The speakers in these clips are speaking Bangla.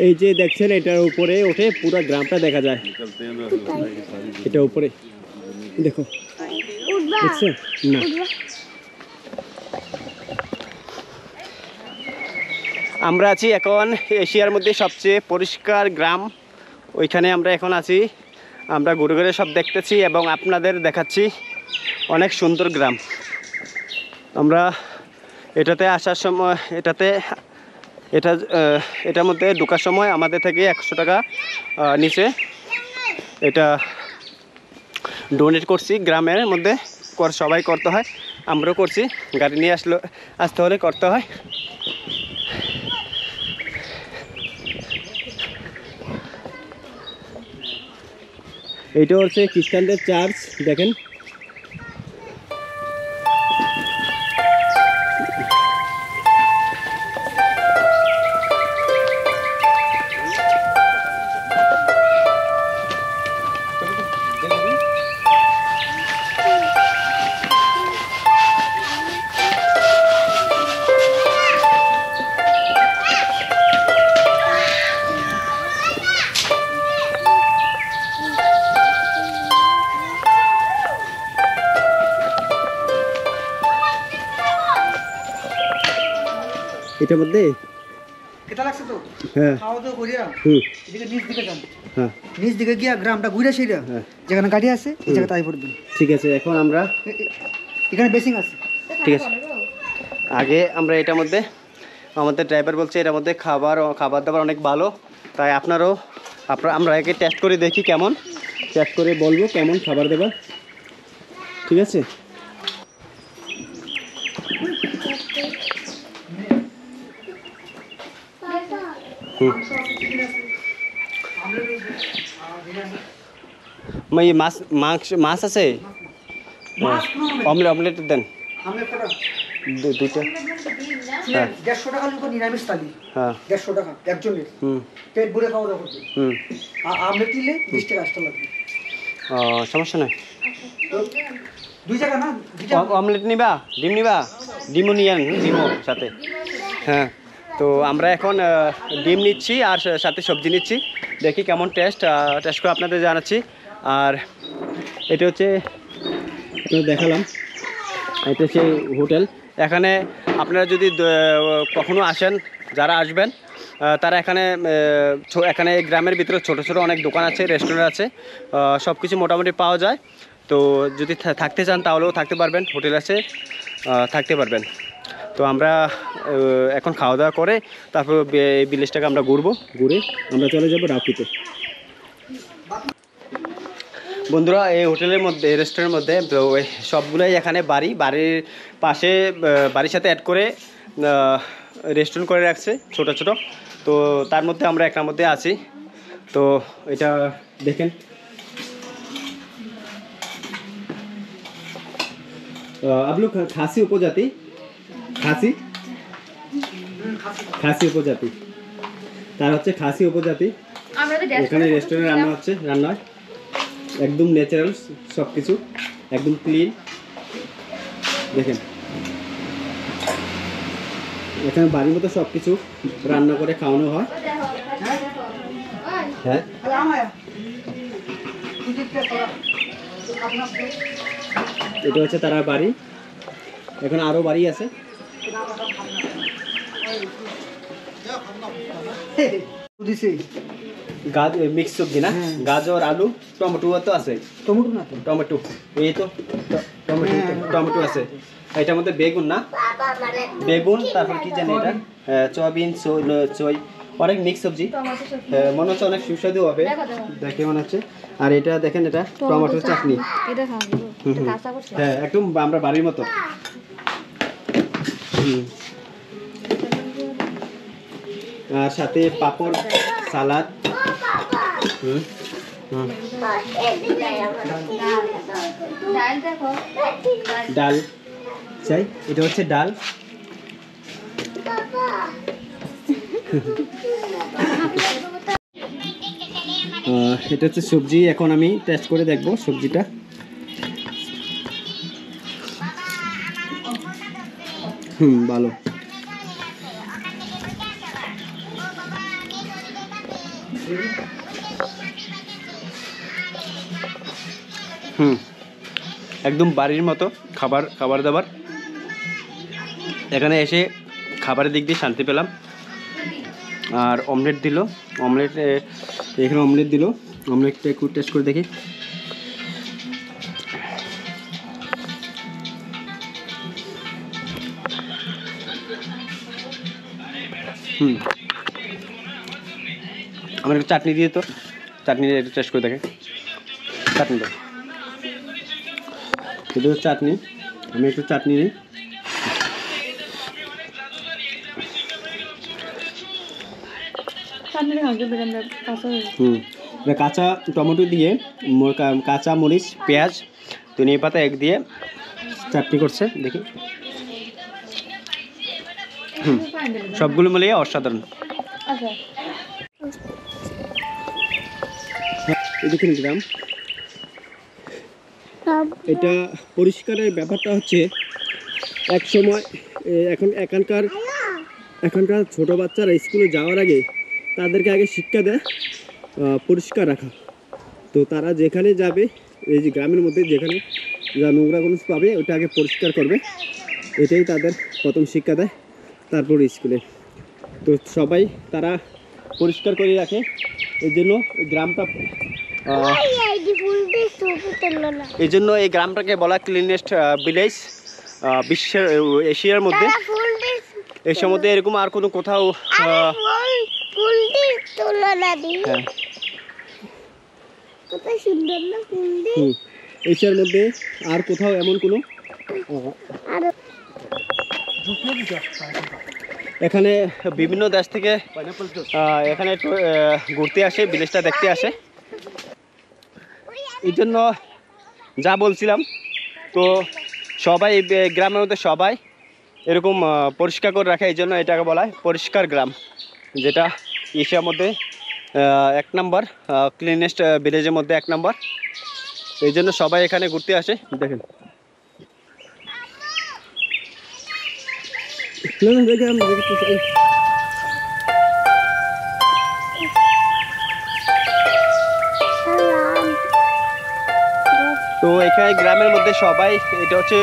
এই যে দেখছেন এটার উপরে উঠে পুরো গ্রামটা দেখা যায়। এটা উপরে দেখো, দেখছো না? আমরা আছি এখন এশিয়ার মধ্যে সবচেয়ে পরিষ্কার গ্রাম, ওইখানে আমরা এখন আছি। আমরা ঘুরে ঘুরে সব দেখতেছি এবং আপনাদের দেখাচ্ছি। অনেক সুন্দর গ্রাম। আমরা এটাতে আসার সময় এটার মধ্যে ঢোকার সময় আমাদের থেকে 100 টাকা নিচে এটা ডোনেট করছি। গ্রামের মধ্যে সবাই করতে হয়, আমরাও করছি। গাড়ি নিয়ে আসতে হলে করতে হয়। এইটা হচ্ছে খ্রিস্টানদের চার্চ, দেখেন। এটার মধ্যে কেটা লাগছে তো? হ্যাঁ, খাওয়া দাওয়া করিয়া এদিকে নিচ দিকে যান। হ্যাঁ, নিচ দিকে গিয়া গ্রামটা ঘুরে সেটা যেখানে গাড়ি আছে এই জায়গায় তাই পড়বেন। ঠিক আছে। এখন আমরা এখানে বেসিং আছে। ঠিক আছে। আগে আমরা এটার মধ্যে, আমাদের ড্রাইভার বলছে এটার মধ্যে খাবার দাবার অনেক ভালো, তাই আমরা আগে টেস্ট করে দেখি কেমন, টেস্ট করে বলবো কেমন খাবার দাবার। ঠিক আছে। মাছ আছে, অমলেট দেন দুইটা। 150 টাকা লোক নিরামিষ থালি। হ্যাঁ, 150 টাকা একজনের। পেট ভরে খাওয়া দাওয়া করতে। আমলেট দিলে 20 টাকা এক্সট্রা লাগবে। সমস্যা নাই। দুই টাকা না? অমলেট নিবা, ডিম নিবা? ডিমও নিয়ে আন, ডিমও সাথে। হ্যাঁ, তো আমরা এখন ডিম নিচ্ছি আর সাথে সবজি নিচ্ছি। দেখি কেমন টেস্ট করে আপনাদের জানাচ্ছি। আর এটা হচ্ছে দেখালাম, এটা হচ্ছে হোটেল। এখানে আপনারা যদি কখনো আসেন, যারা আসবেন তারা এখানে গ্রামের ভিতরে ছোট ছোট অনেক দোকান আছে, রেস্টুরেন্ট আছে, সব কিছু মোটামুটি পাওয়া যায়। তো যদি থাকতে চান তাহলেও থাকতে পারবেন, হোটেল আছে, থাকতে পারবেন। তো আমরা এখন খাওয়া দাওয়া করে তারপর ভিলেজটাকে আমরা ঘুরে আমরা চলে যাব রাউকিতে। বন্ধুরা, এই হোটেলের মধ্যে, রেস্টুরেন্টের মধ্যে সবগুলোই এখানে বাড়ির পাশে, বাড়ির সাথে অ্যাড করে রেস্টুরেন্ট করে রাখছে ছোট ছোট। তো তার মধ্যে আমরা একটার মধ্যে আছি। তো এটা দেখেন, आप लोग खासी उपजाति, খাসি উপজাতি, তার হচ্ছে খাসি উপজাতি। এখানে রেস্টুরেন্টে রান্না হয় একদম ন্যাচারাল, সব কিছু একদম ক্লিন। দেখেন এখানে বাড়ির মতো সব কিছু রান্না করে খাওয়ানো হয়। হ্যাঁ, এটা হচ্ছে তার বাড়ি। এখন আরো বাড়ি আছে। মিক্স সবজি না, গাজর, আলু, টমেটো তো আছে। টমেটো না, টমেটো এই তো টমেটো আছে। এটার মধ্যে বেগুন না, বেগুন, তারপর কি জানি এটা সয়াবিন, অনেক মিক্স সবজি। মনে হচ্ছে অনেক সুস্বাদু হবে দেখে মনে হচ্ছে। আর এটা দেখেন, এটা টমেটোর চাটনি। হ্যাঁ, একদম আমরা বাড়ির মতো। আর সাথে পাপড়, সালাদ। ডাল চাই, এটা হচ্ছে ডাল। এটা হচ্ছে সবজি। এখন আমি টেস্ট করে দেখবো সবজিটা। ভালো। একদম বাড়ির মতো খাবার দাবার। এখানে এসে খাবারের দিক দিয়ে শান্তি পেলাম। আর অমলেট দিল, এখানে অমলেট দিল। অমলেটটা একটু টেস্ট করে দেখি। আমার একটু চাটনি দিয়ে, তো চাটনি একটু টেস্ট করে দেখে। চাটনি দাও, এটা চাটনি। আমি একটু চাটনি নিই। কাঁচা টমেটো দিয়ে, কাঁচা মরিচ, পেঁয়াজ, ধনিয়া পাতা এক দিয়ে চাটনি করছে, দেখি। সবগুলো মিলিয়ে অসাধারণ। দেখুন গ্রাম, এটা পরিষ্কারের ব্যাপারটা হচ্ছে এক সময় এখনকার ছোট বাচ্চারা স্কুলে যাওয়ার আগে তাদেরকে আগে শিক্ষা দেয় পরিষ্কার রাখা। তো তারা যেখানে যাবে, এই যে গ্রামের মধ্যে যেখানে যা নোংরা কোনো পাবে ওটা আগে পরিষ্কার করবে, এটাই তাদের প্রথম শিক্ষা দেয়। তারপর স্কুলে তো সবাই তারা পরিষ্কার করে রাখে। এই জন্য গ্রামটা এই গ্রামটাকে বলা ক্লিনেস্ট ভিলেজ বিশ্বের, এশিয়ার মধ্যে। এশিয়ার মধ্যে এরকম আর কোনো কোথাও এশিয়ার মধ্যে আর কোথাও এমন কোনো এখানে বিভিন্ন দেশ থেকে এখানে ঘুরতে আসে, ভিলেজটা দেখতে আসে। এই জন্য যা বলছিলাম, তো সবাই গ্রামের মধ্যে সবাই এরকম পরিষ্কার করে রাখে। এই জন্য এটাকে বলা হয় পরিষ্কার গ্রাম, যেটা এশিয়ার মধ্যে 1 নম্বর, ক্লিনেস্ট ভিলেজের মধ্যে 1 নম্বর। এই জন্য সবাই এখানে ঘুরতে আসে। দেখেন, তো এখানে গ্রামের মধ্যে সবাই, এটা হচ্ছে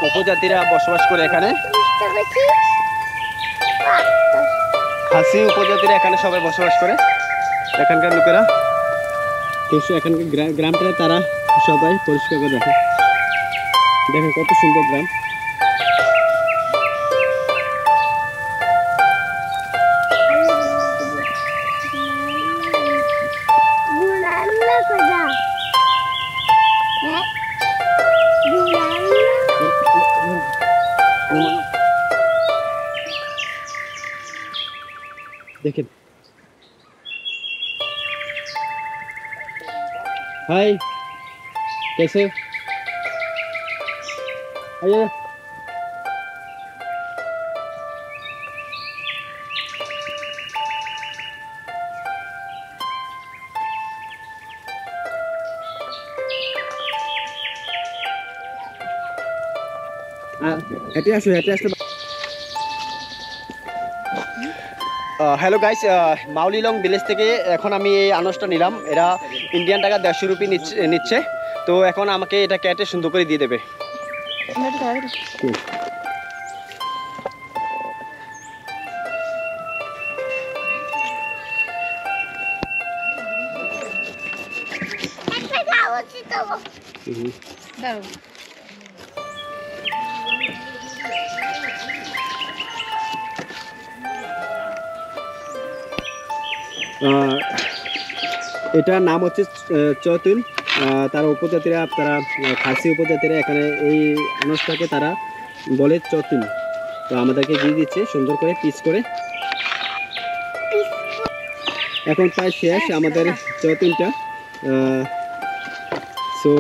উপজাতিরা বসবাস করে এখানে। খাসি উপজাতিরা এখানে সবাই বসবাস করে, এখানকার লোকেরা। তো এখানকার গ্রামটা তারা সবাই পরিষ্কার করে রাখে। দেখেন কত সুন্দর গ্রাম। দেখেন, हाय कैसे आइए। हेटे आसलो হ্যালো গাইস, মাউলিলং ভিলেজ থেকে এখন আমি এই আনাজটা নিলাম। এরা ইন্ডিয়ান টাকা 150 রুপি নিচ্ছে। তো এখন আমাকে এটা কেটে সুন্দর করে দিয়ে দেবে। এটার নাম হচ্ছে চতুন। তারা উপজাতিরা, তারা খাসি উপজাতিরা এখানে এই আনাজটাকে তারা বলে চতুন। তো আমাদেরকে দিয়ে দিচ্ছে সুন্দর করে পিস করে। এখন প্রায় শেষ আমাদের চতুনটা। সো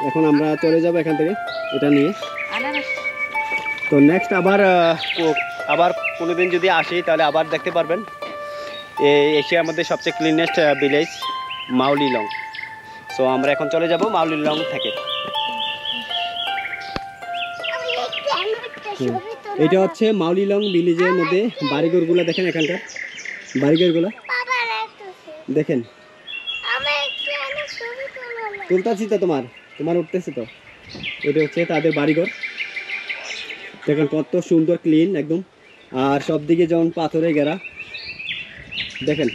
এখন আমরা চলে যাব এখান থেকে এটা নিয়ে। তো নেক্সট আবার কোনোদিন যদি আসি তাহলে আবার দেখতে পারবেন এই এশিয়ার মধ্যে সবচেয়ে ক্লিনেস্ট ভিলেজ মাউলিলং। সো আমরা এখন চলে যাব মাউলিলং থেকে। এটা হচ্ছে মাউলিলং ভিলেজের মধ্যে বাড়িঘরগুলো দেখেন। এখানকার বাড়িঘরগুলো দেখেন, তুলতাছি তো, তোমার উঠতেছে তো। এটা হচ্ছে তাদের বাড়িঘর, দেখেন কত সুন্দর ক্লিন একদম, আর সব দিকে যেমন পাথরে ঘেরা। দেখেন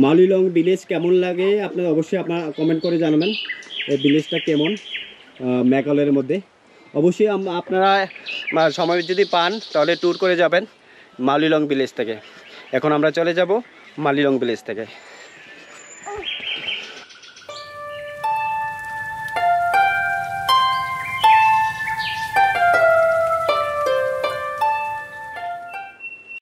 মালিলং ভিলেজ কেমন লাগে আপনারা অবশ্যই আপনারা কমেন্ট করে জানাবেন, এই ভিলেজটা কেমন মেঘালয়ের মধ্যে। অবশ্যই আপনারা সময় যদি পান তাহলে ট্যুর করে যাবেন মালিলং ভিলেজ থেকে। এখন আমরা চলে যাব মালিলং ভিলেজ থেকে।